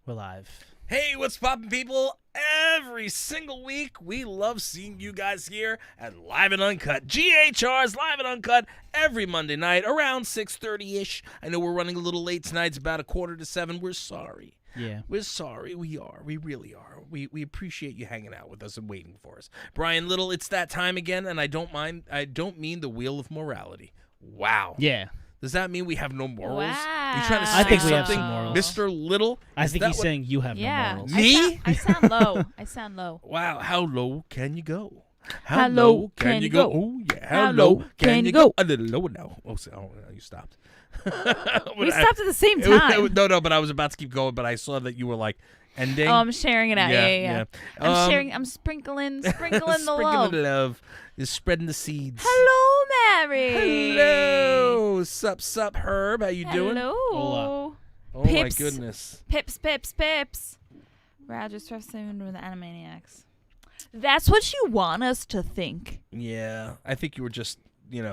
We're live. Hey, what's poppin', people? Every single week, we love seeing you guys here at Live and Uncut. GHR's Live and Uncut every Monday night around 6:30-ish. I know we're running a little late tonight. It's about 6:45. We're sorry. Yeah. We're sorry. We are. We really are. We appreciate you hanging out with us and waiting for us. Brian Little, it's that time again, and I don't mean the wheel of morality. Wow. Yeah. Does that mean we have no morals? Wow. Are you trying to say I think we something, have some morals. Mr. Little? I think he's saying you have no morals. Me? I sound low. I sound low. Wow, how low can you go? How low can you go? Oh, yeah. How low can you go? A little lower now. Oh, you stopped. We stopped at the same time. No, but I was about to keep going, but I saw that you were like ending. Oh, I'm sharing it out. Yeah. I'm sharing. I'm sprinkling the love. Sprinkling the love. You're spreading the seeds. Hello, Mary. Hello. Sup, Herb. How you doing? Hello. Hola. Oh, Pips. my goodness. Pips. Roger Stressing with the Animaniacs. That's what you want us to think. Yeah, I think you were just,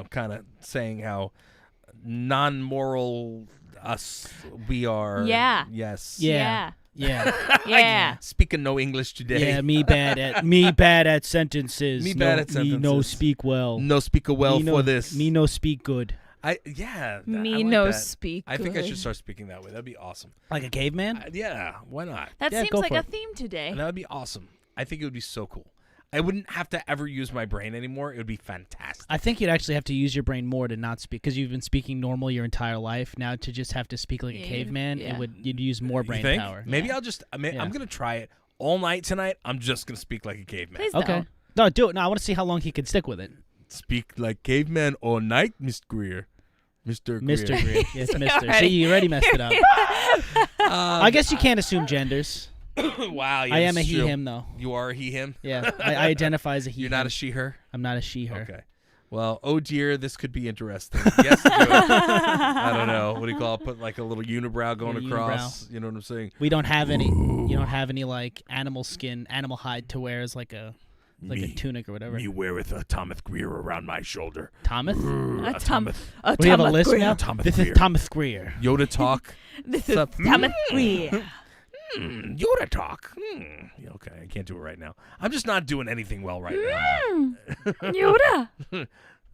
kind of saying how non-moral us we are. Yeah. Yes. Yeah. Yeah. Speaking no English today. Yeah, me bad at sentences. Me bad at sentences. Me no speak well. No speak well for this. Me no speak good. I Me like no that. speak I think I good. should start speaking that way. That'd be awesome. Like a caveman? Yeah, why not? That Yeah, seems go like for a it. theme today. And that would be awesome. I think it would be so cool. I wouldn't have to ever use my brain anymore. It would be fantastic. I think you'd actually have to use your brain more to not speak, because you've been speaking normal your entire life. Now to just have to speak like a caveman, you'd use more brain you think? power. Maybe Yeah. I'll just. I'm gonna try it all night tonight. I'm just gonna speak like a caveman. Please Okay. don't. No, do it. No, I want to see how long he can stick with it. Speak like caveman all night, Mr. Greer. Mr. Greer. Mr. Greer. Yes, Mr. already- See, you already messed it up. I guess you can't assume genders. Wow. Yeah, I am a that's he, true. him, though. You are a he, him? Yeah, I identify as a he. You're not him. a she, her? I'm not a she, her. Okay. Well, oh dear, this could be interesting. Yes, do it. I don't know. What do you call it? Put like a little unibrow going Yeah, across. You know what I'm saying? We don't have any. You don't have any like animal hide to wear as like a tunic or whatever. Me weareth a Thomas Greer around my shoulder. Thomas? We We have a list now. Thomas This Greer. is Thomas Greer. Yoda talk. This is Sup? Thomas Greer. Yoda talk. Yeah, okay, I can't do it right now. I'm just not doing anything well right now. Yoda.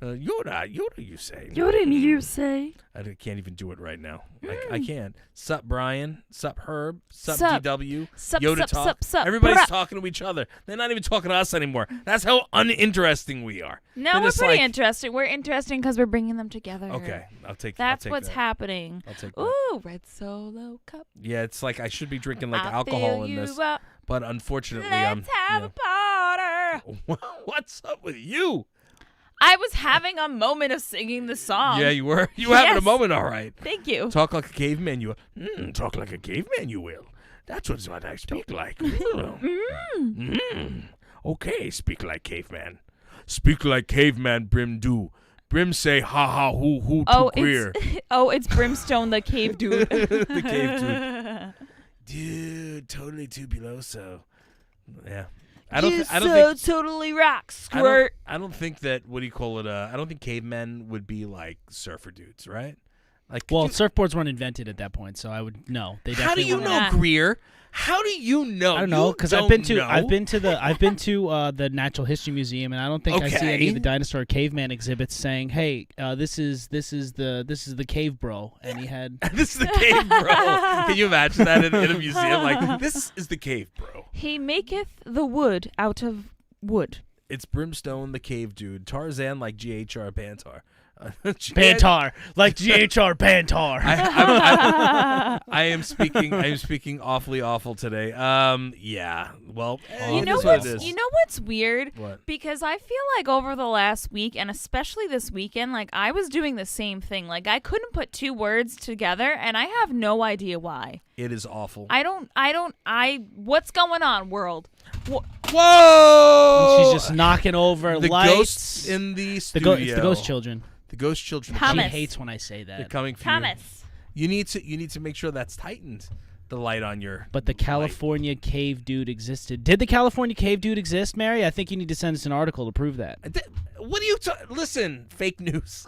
Yoda, you say. Yoda, you say. I can't even do it right now. I can't. Sup, Brian. Sup, Herb. Sup, Sup. DW. Sup, Yoda sup, talk. sup. Everybody's Bruh. talking to each other. They're not even talking to us anymore. That's how uninteresting we are. No, They're we're just pretty like- interesting. We're interesting because we're bringing them together. Okay, I'll take. That's I'll take what's that. happening. I'll take that. Ooh, red Solo cup. Yeah, it's like I should be drinking like I alcohol fill in you this, up. but unfortunately, Let's have a party. What's up with you? I was having a moment of singing the song. Yeah, you were. You were having a Yes. moment, all right. Thank you. Talk like a caveman, you will. Talk like a caveman, you will. That's what I speak like. Okay, speak like caveman. Speak like caveman, Brim do. Brim say ha ha hoo hoo to queer. It's Brimstone, the cave dude. The cave dude. Dude, totally tubuloso. Yeah. I don't think totally rock squirt. I don't think that, what do you call it? I don't think cavemen would be like surfer dudes, right? Like, Well, surfboards weren't invented at that point, so I would know. They how do definitely you weren't. know, not. Greer? How do you know? I don't know, because I've been to the Natural History Museum, and I don't think I see any of the dinosaur caveman exhibits saying, "Hey, this is the cave bro," and he had. This is the cave bro. Can you imagine that in a museum? Like, this is the cave bro. He maketh the wood out of wood. It's Brimstone, the cave dude. Tarzan, like GHR Bantar. Bantar, like GHR Bantar. I am speaking awfully awful today. Yeah. Well, You it know is what what's it is. you know what's weird? What? Because I feel like over the last week, and especially this weekend, like I was doing the same thing. Like I couldn't put two words together, and I have no idea why. It is awful. What's going on, world? Whoa! She's just knocking over the lights. ghosts in the studio. It's the ghost children. The ghost children. Thomas. She hates when I say They're that. coming for Thomas. you. You need to make sure that's tightened. The light on your. But the California cave dude existed. Did the California cave dude exist, Mary? I think you need to send us an article to prove that. What are you? Listen, fake news.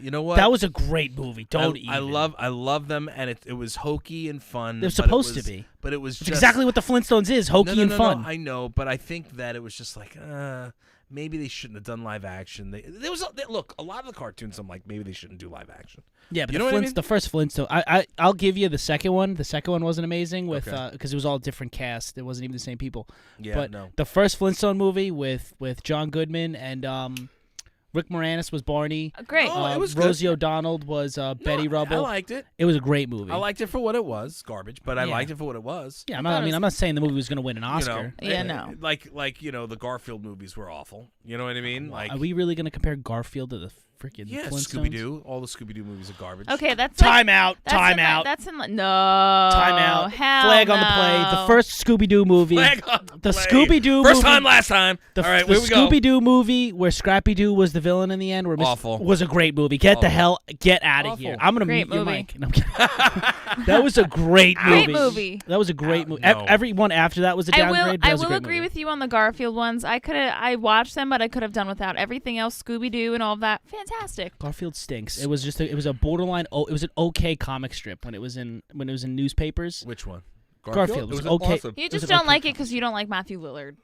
You know what? That was a great movie. I love them, and it was hokey and fun. They're supposed to be. But it was just exactly what the Flintstones is, hokey and fun. No, I know, but I think that it was just like, maybe they shouldn't have done live action. Look, a lot of the cartoons, I'm like, maybe they shouldn't do live action. Yeah, but you know what I mean? The first Flintstone, I'll give you the second one. The second one wasn't amazing because it was all different cast. It wasn't even the same people. Yeah, but no. The first Flintstone movie with John Goodman and Rick Moranis was Barney. Great. It was Rosie good. O'Donnell was Betty Rubble. I liked it. It was a great movie. I liked it for what it was. Garbage, but I liked it for what it was. Yeah, I'm not saying the movie was going to win an Oscar. No. Like the Garfield movies were awful. You know what I mean? Like, are we really going to compare Garfield to the freaking Flintstones? Scooby-Doo. All the Scooby-Doo movies are garbage. Okay, that's time out. Time out. That's in no. Time out. Hell Flag on the play. The first Scooby-Doo movie. Flag on the play. Scooby-Doo First movie. time, last time. All right, the here we go. Scooby-Doo movie where Scrappy Doo was the villain in the end. Awful. Was a great movie. Get Awful. the hell out of Awful. here. I'm gonna Great mute your movie. mic. No, I'm kidding. That was a great movie. Great movie. That was a great movie. No. Every one after that was a downgrade. I will agree with you on the Garfield ones. I watched them, but I could have done without everything else. Scooby-Doo and all of that. Fantastic. Garfield stinks. It was just it was a borderline. It was an okay comic strip when it was in newspapers. Which one? Garfield. It was okay. Awesome. You just don't like it because you don't like Matthew Lillard.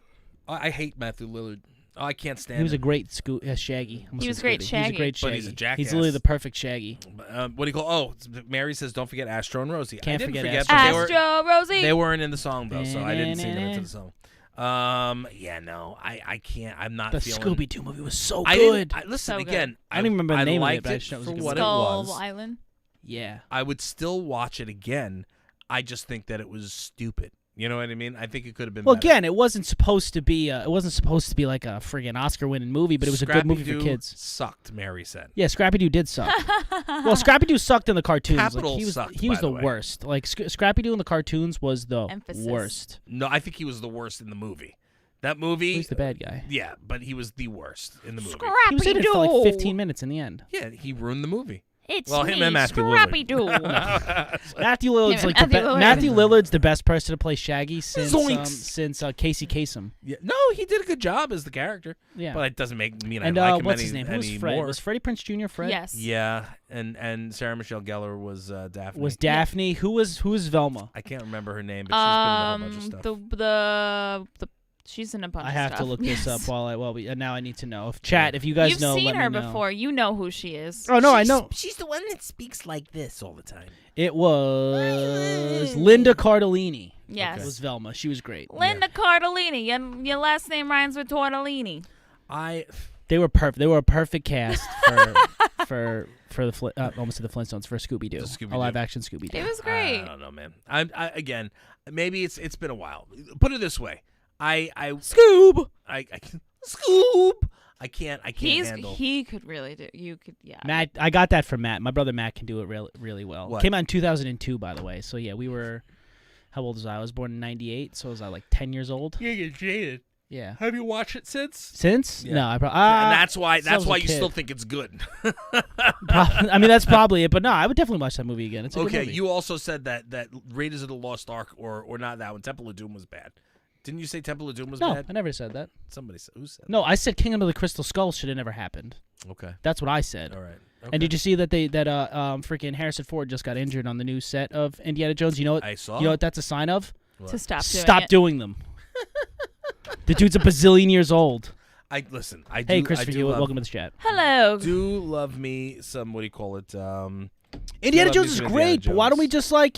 I hate Matthew Lillard. I can't stand He was him. a great Shaggy. He was great Shaggy. He was a great Shaggy. But he's a jackass. He's literally the perfect Shaggy. What do you call? Oh, Mary says, "Don't forget Astro and Rosie." Can't I didn't forget but Astro, Rosie. They weren't in the song though, so I didn't sing them into the song. I can't. I'm not the feeling. The Scooby-Doo movie was so good. Listen so good. again. I don't even remember the name of it, but I liked just know it was for good. what Skull it was. Island. Yeah. I would still watch it again. I just think that it was stupid. You know what I mean? I think it could have been. Well, better. again, it wasn't supposed to be. It wasn't supposed to be like a friggin' Oscar-winning movie, but it was a good movie for kids. Sucked, Mary said. Yeah, Scrappy Doo did suck. Well, Scrappy Doo sucked in the cartoons. Capital he sucked, was by the the way. worst. Like Scrappy Doo in the cartoons was the Emphasis. worst. No, I think he was the worst in the movie. That movie. He's the bad guy. Yeah, but he was the worst in the movie. He was in it for like 15 minutes in the end. Yeah, he ruined the movie. It's him and Matthew Scrappy Doo. Matthew Lillard's Yeah, like Matthew Matthew Lillard's the best person to play Shaggy since Zoinks. Casey Kasem. Yeah, no, he did a good job as the character. Yeah, but it doesn't mean and I like him what's his name? Who was Fred? anymore. Was Freddie Prinze Jr. Fred? Yes. Yeah, and Sarah Michelle Gellar was Daphne. Was Daphne? Who was Velma? I can't remember her name, but she's been in a whole bunch of stuff. The she's in a bunch I of have stuff. to look this up now I need to know. If you guys You've know, seen let her me know. before. You know who she is. Oh no, I know. She's the one that speaks like this all the time. It was Linda Cardellini. Yes. It was Velma. She was great. Linda Cardellini. Your last name rhymes with tortellini. They were perfect. They were a perfect cast for the almost to the Flintstones for Scooby-Doo. A live action Scooby-Doo. It was great. I don't know, man. I again, maybe it's been a while. Put it this way. Scoob. I can't handle. He could really do. You could, yeah. Matt, I got that from Matt. My brother Matt can do it really well. What? Came out in 2002, by the way. So yeah, we were. How old was I? I was born in *98, so was I like 10 years old? Yeah, you're jaded. Yeah. Have you watched it since? Since? Yeah. No, I probably. And that's why you kid. still think it's good. I mean, that's probably it. But no, I would definitely watch that movie again. It's a good Okay, movie. you also said that Raiders of the Lost Ark or not that one, Temple of Doom was bad. Didn't you say Temple of Doom was No, bad? I never said that. Somebody said. Who said? No, I said Kingdom of the Crystal Skull should have never happened. Okay. That's what I said. All right. Okay. And did you see that freaking Harrison Ford just got injured on the new set of Indiana Jones? You know what? I saw. You know what that's a sign of? What? To stop Doing them. The dude's a bazillion years old. I do. Hey, Christopher, I do welcome to the chat. Hello. Do love me some. What do you call it? Indiana Jones is great, but why don't we just let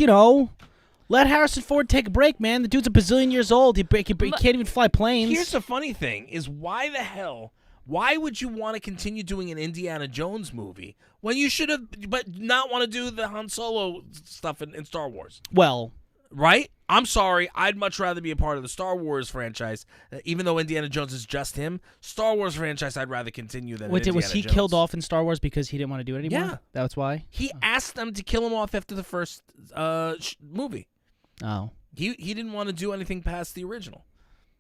Harrison Ford take a break, man? The dude's a bazillion years old. He can't even fly planes. Here's the funny thing: is why the hell? Why would you want to continue doing an Indiana Jones movie when you should have, but not want to do the Han Solo stuff in Star Wars? Well, right? I'm sorry. I'd much rather be a part of the Star Wars franchise, even though Indiana Jones is just him. Star Wars franchise, I'd rather continue than Indiana was he Jones. killed off in Star Wars because he didn't want to do it anymore? Yeah. That's why? He asked them to kill him off after the first movie. Oh. He didn't want to do anything past the original.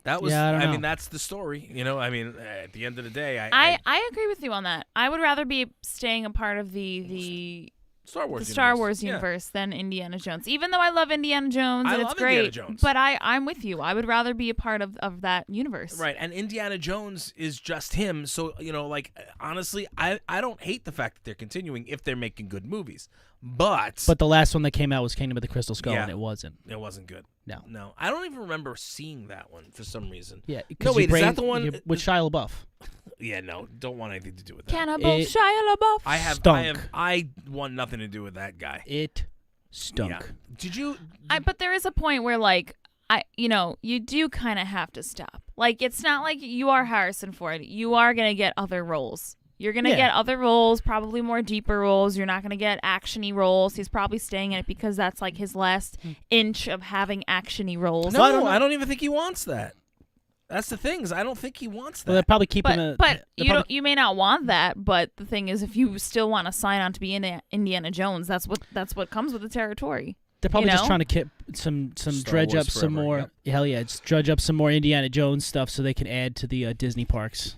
That was, I don't know. mean, that's the story. At the end of the day, I agree with you on that. I would rather be staying a part of the Star Star Wars universe than Indiana Jones. Even though I love Indiana Jones and it's great, Indiana Jones. but I'm with you. I would rather be a part of that universe. Right, and Indiana Jones is just him. So, like, honestly, I don't hate the fact that they're continuing if they're making good movies. But the last one that came out was Kingdom of the Crystal Skull, and it wasn't. It wasn't good. No. I don't even remember seeing that one for some reason. Yeah. No, wait, is that the one with Shia LaBeouf? Yeah, no, don't want anything to do with that. Cannibal Shia LaBeouf. I want nothing to do with that guy. It stunk. Yeah. Did you? But there is a point where, like, you do kind of have to stop. Like, it's not like you are Harrison Ford. You are gonna get other roles. You're gonna get other roles, probably more deeper roles. You're not gonna get actiony roles. He's probably staying in it because that's like his last inch of having actiony roles. No, I don't even think he wants that. That's the thing, is I don't think he wants that. Well, they're probably keeping But you may not want that, but the thing is, if you still want to sign on to be Indiana Jones, that's what comes with the territory. They're probably just trying to get some dredge up some more. Yep. Hell yeah, just dredge up some more Indiana Jones stuff so they can add to the Disney parks.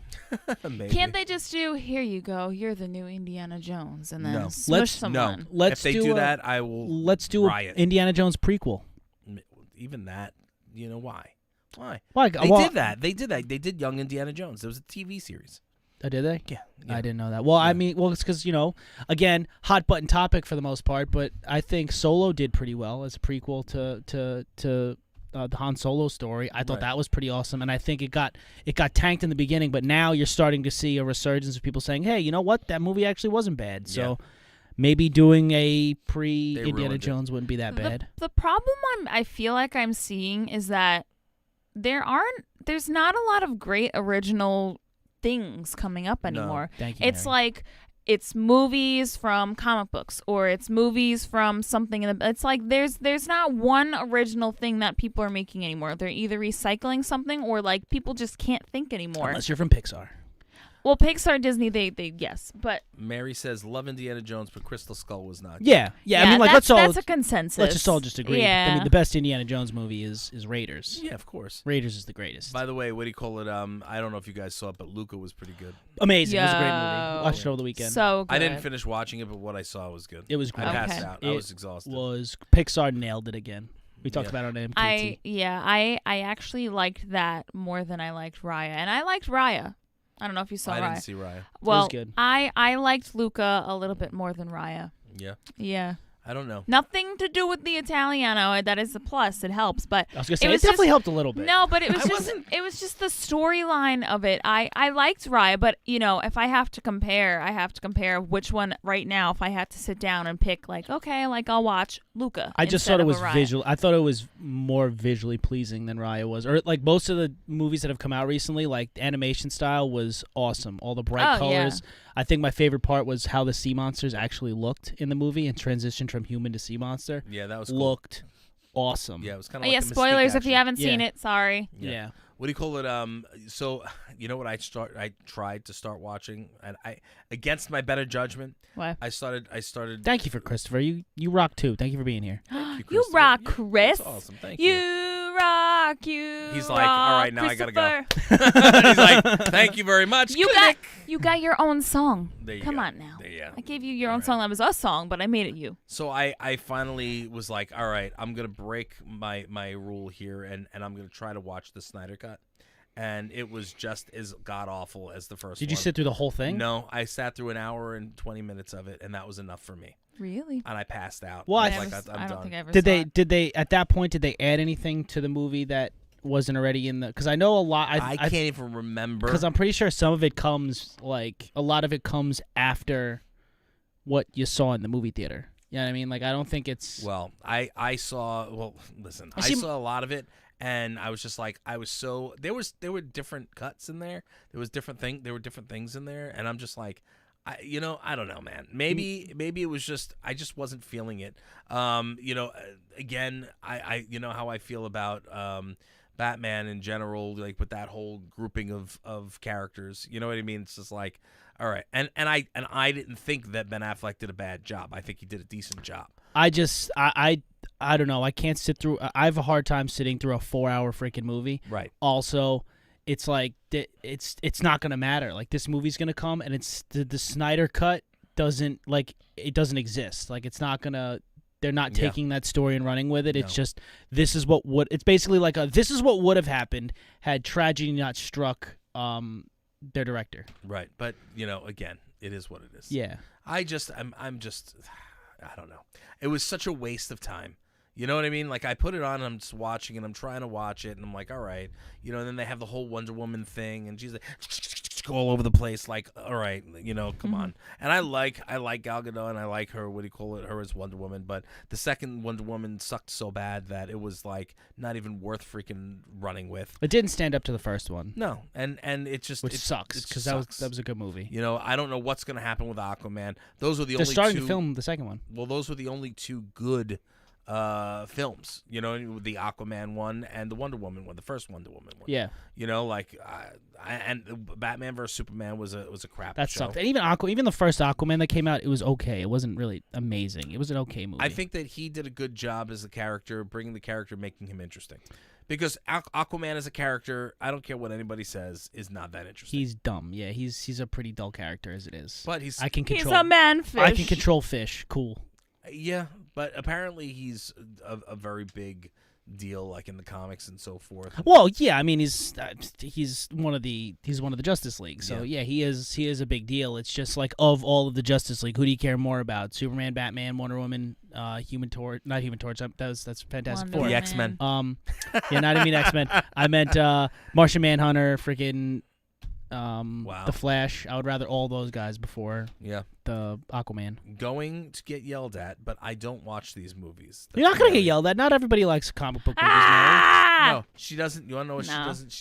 Can't they just do, here you go, you're the new Indiana Jones, and then let's someone? No. If they do that, I will Let's do riot. an Indiana Jones prequel. Even that, why? Why? They did that. They did Young Indiana Jones. There was a TV series. Oh, did they? Yeah. I didn't know that. Well, I mean, it's because, again, hot button topic for the most part, but I think Solo did pretty well as a prequel to the Han Solo story. I thought that was pretty awesome, and I think it got tanked in the beginning, but now you're starting to see a resurgence of people saying, hey, you know what? That movie actually wasn't bad. So maybe doing a pre-Indiana Jones wouldn't be that bad. The problem I feel like I'm seeing is that there's not a lot of great original things coming up anymore. No, thank you, it's Mary. like it's movies from comic books or it's movies from something it's like there's not one original thing that people are making anymore. They're either recycling something or like people just can't think anymore. Unless you're from Pixar. Well, Pixar, Disney, they yes, but Mary says love Indiana Jones, but Crystal Skull was not. Yeah. I mean, like that's a consensus. Let's just all just agree. Yeah. I mean, the best Indiana Jones movie is Raiders. Yeah, of course. Raiders is the greatest. By the way, what do you call it? I don't know if you guys saw it, but Luca was pretty good. Amazing. It was a great movie. Watched it over the weekend. So good. I didn't finish watching it, but what I saw was good. It was great. I passed out. I was exhausted. Pixar nailed it again. We talked about it on MKT. I actually liked that more than I liked Raya, and I liked Raya. I don't know if you saw Raya. I didn't see Raya. Well, it was good. I liked Luca a little bit more than Raya. Yeah. Yeah. I don't know. Nothing to do with the Italiano. That is a plus. It helps. But I was gonna say it definitely helped a little bit. No, but it was just the storyline of it. I liked Raya, but if I have to compare which one right now. If I had to sit down and pick, I'll watch Luca. I just thought it was visual. I thought it was more visually pleasing than Raya was, or like most of the movies that have come out recently. Like the animation style was awesome. All the bright colors. Yeah. I think my favorite part was how the sea monsters actually looked in the movie and transitioned from human to sea monster. Yeah, that was cool. Looked awesome. Yeah, it was kind of like spoilers if you haven't seen it. Sorry. Yeah. What do you call it? So you know what I tried to start watching, and I, against my better judgment, what? I started. Thank you for Christopher. You rock too. Thank you for being here. You rock, Chris. That's awesome. Thank you. You rock. He's like, all right, now I gotta go. Christopher. He's like, thank you very much. You got your own song. There you Come go. on now. Yeah. I gave you your own song. That was a song, but I made it you. So I finally was like, all right, I'm gonna break my rule here, and I'm gonna try to watch the Snyder Cut. And it was just as god-awful as the first one. Did you sit through the whole thing? No, I sat through an hour and 20 minutes of it, and that was enough for me. Really? And I passed out. Well, I'm don't done. think I ever Did saw they at that point, did they add anything to the movie that wasn't already in the... Because I know a lot... I can't even remember. Because I'm pretty sure some of it comes, a lot of it comes after what you saw in the movie theater. You know what I mean? I don't think it's... Well, I saw... Well, listen, I saw a lot of it. And I was just like, there were different cuts in there. There were different things in there, and I'm just like, I don't know, man. Maybe it was just I just wasn't feeling it. Again, I how I feel about Batman in general, like with that whole grouping of characters. You know what I mean? It's just like, all right, and I didn't think that Ben Affleck did a bad job. I think he did a decent job. I don't know. I can't sit through. I have a hard time sitting through a 4-hour freaking movie. Right. Also, it's like it's not gonna matter. Like this movie's gonna come, and it's the Snyder Cut doesn't exist. Like it's not gonna. They're not taking that story and running with it. It's just this is what would. It's basically like this is what would have happened had tragedy not struck their director. Right, but again, it is what it is. Yeah. I'm just I don't know. It was such a waste of time. You know what I mean? Like I put it on and I'm just watching and I'm trying to watch it and I'm like, all right, and then they have the whole Wonder Woman thing and she's like all over the place. Like, all right, come on. And I like Gal Gadot and I like her. What do you call it? Her as Wonder Woman. But the second Wonder Woman sucked so bad that it was like not even worth freaking running with. It didn't stand up to the first one. No, and it just which sucks because that was a good movie. I don't know what's gonna happen with Aquaman. Those were the They're only starting two, to film the second one. Well, those were the only two good films, the Aquaman one and the Wonder Woman one, the first Wonder Woman one. Yeah. And Batman vs Superman was a crap that show. sucked. And even the first Aquaman that came out, it was okay. It wasn't really amazing. It was an okay movie. I think that he did a good job as a character, bringing the character, making him interesting. Because Aquaman as a character, I don't care what anybody says, is not that interesting. He's dumb. Yeah, he's a pretty dull character as it is. But he's a manfish. I can control fish. Cool. Yeah, but apparently he's a very big deal, like in the comics and so forth. Well, yeah, I mean he's one of the Justice League, so yeah, he is a big deal. It's just like of all of the Justice League, who do you care more about? Superman, Batman, Wonder Woman, Human Torch, not Human Torch. That's Fantastic Four. The X-Men. Yeah, not even X-Men. I meant Martian Manhunter, freaking. Wow. The Flash. I would rather all those guys before the Aquaman. Going to get yelled at, but I don't watch these movies. You're not gonna get yelled at. Not everybody likes comic book movies. No, she doesn't. You wanna know what she doesn't?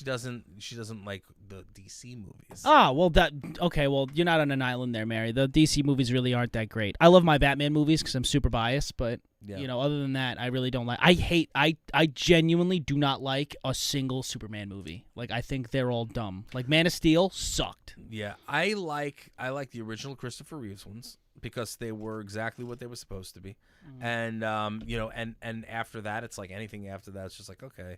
She doesn't like the DC movies. Oh, well, okay. Well, you're not on an island there, Mary. The DC movies really aren't that great. I love my Batman movies because I'm super biased, but other than that, I really don't like. I genuinely do not like a single Superman movie. Like I think they're all dumb. Like Man of Steel sucked. Yeah, I like the original Christopher Reeves ones because they were exactly what they were supposed to be, and and after that, it's like anything after that, it's just like okay.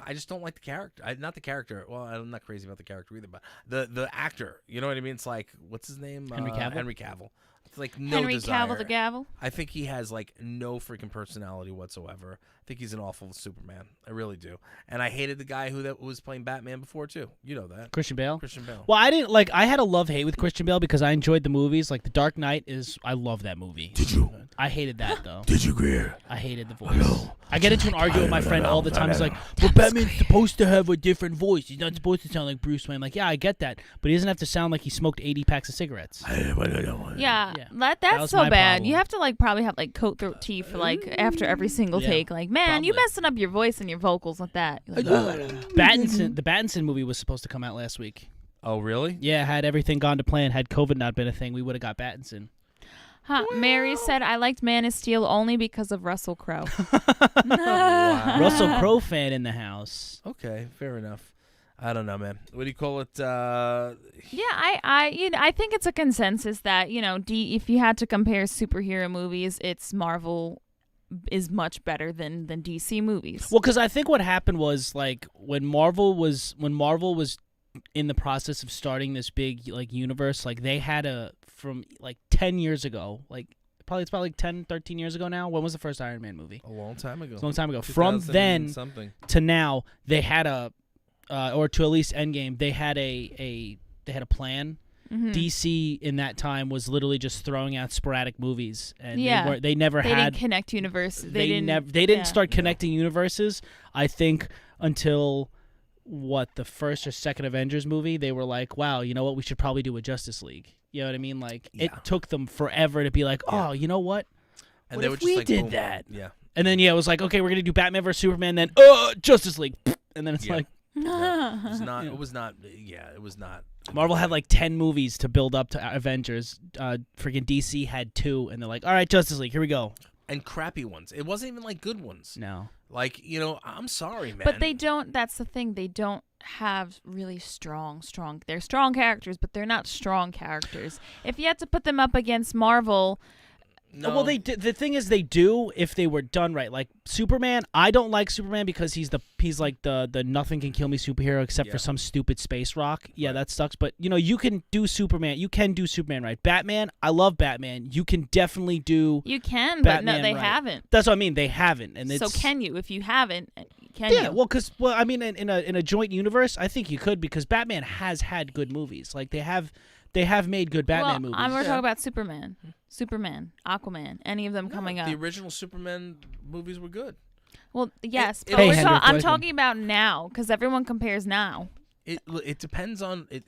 I just don't like the character. Not the character. Well, I'm not crazy about the character either, but the actor. You know what I mean? It's like, what's his name? Henry Cavill. Henry Cavill. It's like no Henry desire. Cavill the gavel. I think he has like no freaking personality whatsoever. I think he's an awful Superman. I really do. And I hated the guy who was playing Batman before too. You know that. Christian Bale. Christian Bale. Well, I had a love-hate with Christian Bale because I enjoyed the movies. Like The Dark Knight I love that movie. Did you? I hated that though. Did you, Greer? I hated the voice. Hello. I get into an argument with my friend all the time. He's like, "But Batman's supposed to have a different voice. He's not supposed to sound like Bruce Wayne." I'm like, yeah, I get that, but he doesn't have to sound like he smoked 80 packs of cigarettes. Yeah, that's so bad. Problem. You have to probably have coat throat tea for after every single take. Like, man, probably. You messing up your voice and your vocals like that. Like, The Battinson movie was supposed to come out last week. Oh, really? Yeah, had everything gone to plan, had COVID not been a thing, we would have got Battinson. Huh. Mary said, I liked Man of Steel only because of Russell Crowe. Wow. Russell Crowe fan in the house. Okay, fair enough. I don't know, man. What do you call it? Yeah, I think it's a consensus that, if you had to compare superhero movies, it's Marvel is much better than DC movies. Well, because I think what happened was when Marvel was in the process of starting this big universe, they had from 10 years ago, it's probably 10, 13 years ago now. When was the first Iron Man movie? A long time ago. It's a long time ago. From then to now, they had or to at least Endgame, they had a plan. Mm-hmm. DC in that time was literally just throwing out sporadic movies, and they didn't connect universes. They didn't start connecting universes. I think until the first or second Avengers movie, they were like, wow, you know what? We should probably do a Justice League. You know what I mean? It took them forever to be like, oh, you know what? And what they if were just we did boom, that? Yeah. And then it was like, okay, we're gonna do Batman vs Superman, then Justice League, and then it's like. Yeah. It was not. It was not. Yeah, it was not. Marvel had 10 movies to build up to Avengers. Freaking DC had 2, and they're like, all right, Justice League, here we go. And crappy ones. It wasn't even good ones. No. I'm sorry, man. But they don't. That's the thing. They don't have really strong. They're strong characters, but they're not strong characters. If you had to put them up against Marvel, No. Well, the thing is, they do if they were done right. Like Superman, I don't like Superman because he's like the nothing can kill me superhero except for some stupid space rock. Yeah, right. That sucks. But you can do Superman. You can do Superman right. Batman, I love Batman. You can definitely do. You can, Batman but no, they right. haven't. That's what I mean. They haven't, and so can you? If you haven't, can you? Yeah, well, I mean, in a joint universe, I think you could because Batman has had good movies. Like they have made good Batman movies. We're talking about Superman, Aquaman, any of them coming up. The original Superman movies were good. Well, yes, but I'm talking about now because everyone compares now. It depends on it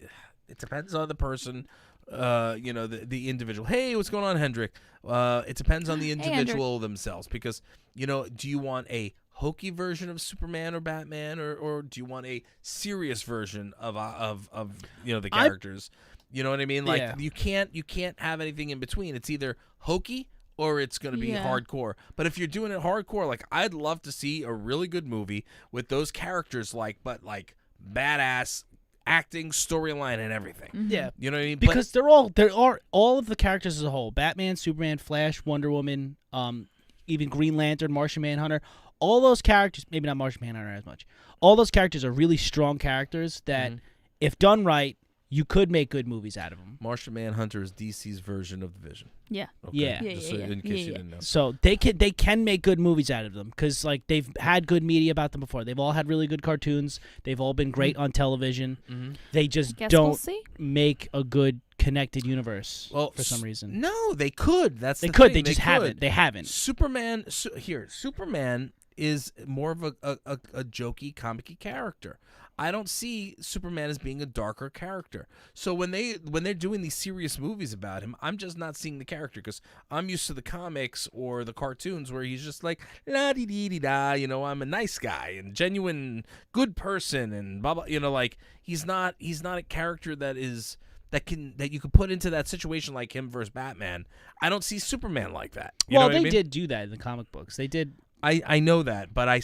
depends on the person, the individual. Hey, what's going on, Hendrik? It depends on the individual themselves because do you want a hokey version of Superman or Batman, or do you want a serious version of the characters? You know what I mean? Like you can't have anything in between. It's either hokey or it's going to be hardcore. But if you're doing it hardcore, like I'd love to see a really good movie with those characters, but badass acting, storyline, and everything. Mm-hmm. Yeah, you know what I mean? Because there are all of the characters as a whole: Batman, Superman, Flash, Wonder Woman, even Green Lantern, Martian Manhunter. All those characters, maybe not Martian Manhunter as much. All those characters are really strong characters that, if done right, you could make good movies out of them. Martian Manhunter is DC's version of the Vision. Yeah. Okay. Yeah. In case you didn't know. So they can make good movies out of them because they've had good media about them before. They've all had really good cartoons. They've all been great on television. Mm-hmm. They just don't make a good connected universe for some reason. No, they could. That's the thing. They just haven't. They haven't. Superman is more of a jokey, comic-y character. I don't see Superman as being a darker character. So when they're doing these serious movies about him, I'm just not seeing the character because I'm used to the comics or the cartoons where he's just like la dee dee dee da. I'm a nice guy and genuine good person and blah blah. Like he's not a character that you could put into that situation like him versus Batman. I don't see Superman like that. They did do that in the comic books. They did. I know that, but I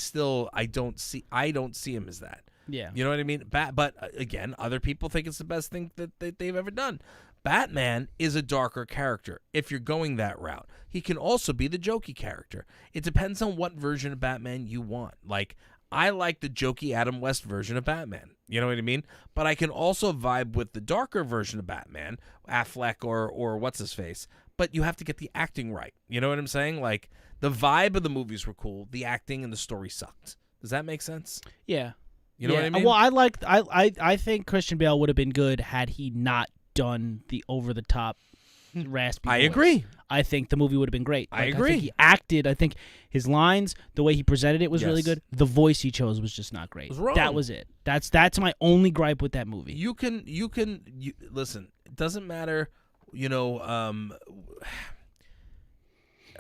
don't see him as that. Yeah. You know what I mean? But again, other people think it's the best thing that they've ever done. Batman is a darker character if you're going that route. He can also be the jokey character. It depends on what version of Batman you want. Like, I like the jokey Adam West version of Batman. You know what I mean? But I can also vibe with the darker version of Batman, Affleck or what's-his-face. But you have to get the acting right. You know what I'm saying? Like, the vibe of the movies were cool. The acting and the story sucked. Does that make sense? Yeah. You know what I mean? Well, I think Christian Bale would have been good had he not done the over-the-top raspy voice. Agree. I think the movie would have been great. I agree. I think he acted. I think his lines, the way he presented it was really good. The voice he chose was just not great. It was wrong. That was it. That's my only gripe with that movie. You can listen. It doesn't matter.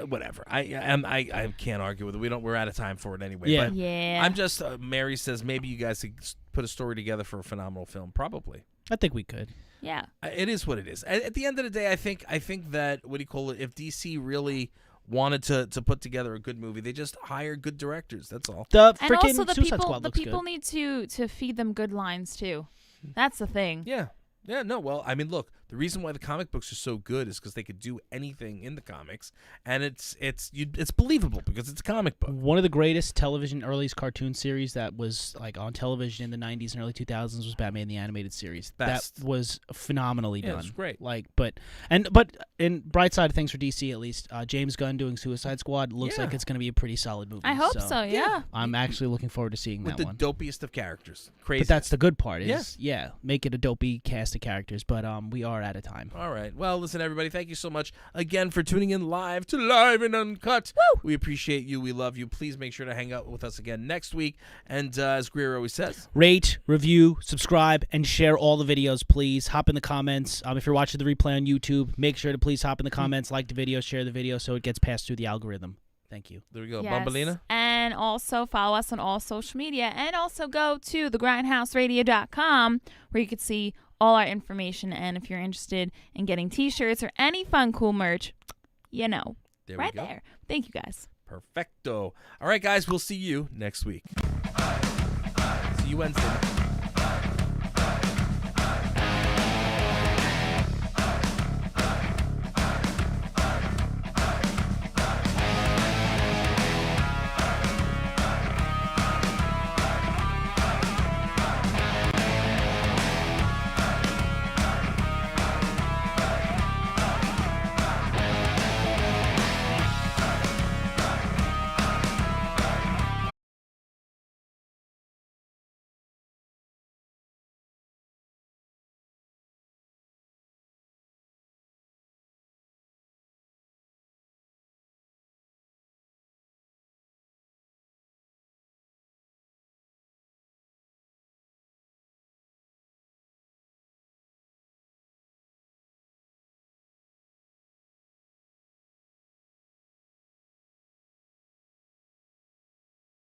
Whatever. I can't argue with it. We're out of time for it anyway. Yeah. But I'm just Mary says maybe you guys could put a story together for a phenomenal film. Probably. I think we could. Yeah. It is what it is. At the end of the day, I think that if DC really wanted to put together a good movie, they just hire good directors. That's all. The and also the people need to feed them good lines too. That's the thing. Yeah. Yeah, no, well, I mean, look, the reason why the comic books are so good is because they could do anything in the comics, and it's believable because it's a comic book. One of the greatest television earliest cartoon series that was on television in the 90s and early 2000s was Batman the Animated Series. Best. That was phenomenally done. It was great. But in bright side of things for DC at least, James Gunn doing Suicide Squad looks like it's going to be a pretty solid movie. I hope so. Yeah. I'm actually looking forward to seeing that one. With the dopiest of characters. Crazy. But that's the good part is make it a dopey cast of characters. But we are out of time. All right. Well, listen, everybody, thank you so much again for tuning in live to Live and Uncut. Woo! We appreciate you. We love you. Please make sure to hang out with us again next week. And as Greer always says, rate, review, subscribe, and share all the videos, please. Hop in the comments. If you're watching the replay on YouTube, make sure to please hop in the comments, like the video, share the video so it gets passed through the algorithm. Thank you. There we go. Yes. Bumbalina. And also follow us on all social media. And also go to thegrindhouseradio.com where you can see all our information. And if you're interested in getting t-shirts or any fun, cool merch, there right there. Thank you, guys. Perfecto. All right, guys, we'll see you next week. See you Wednesday.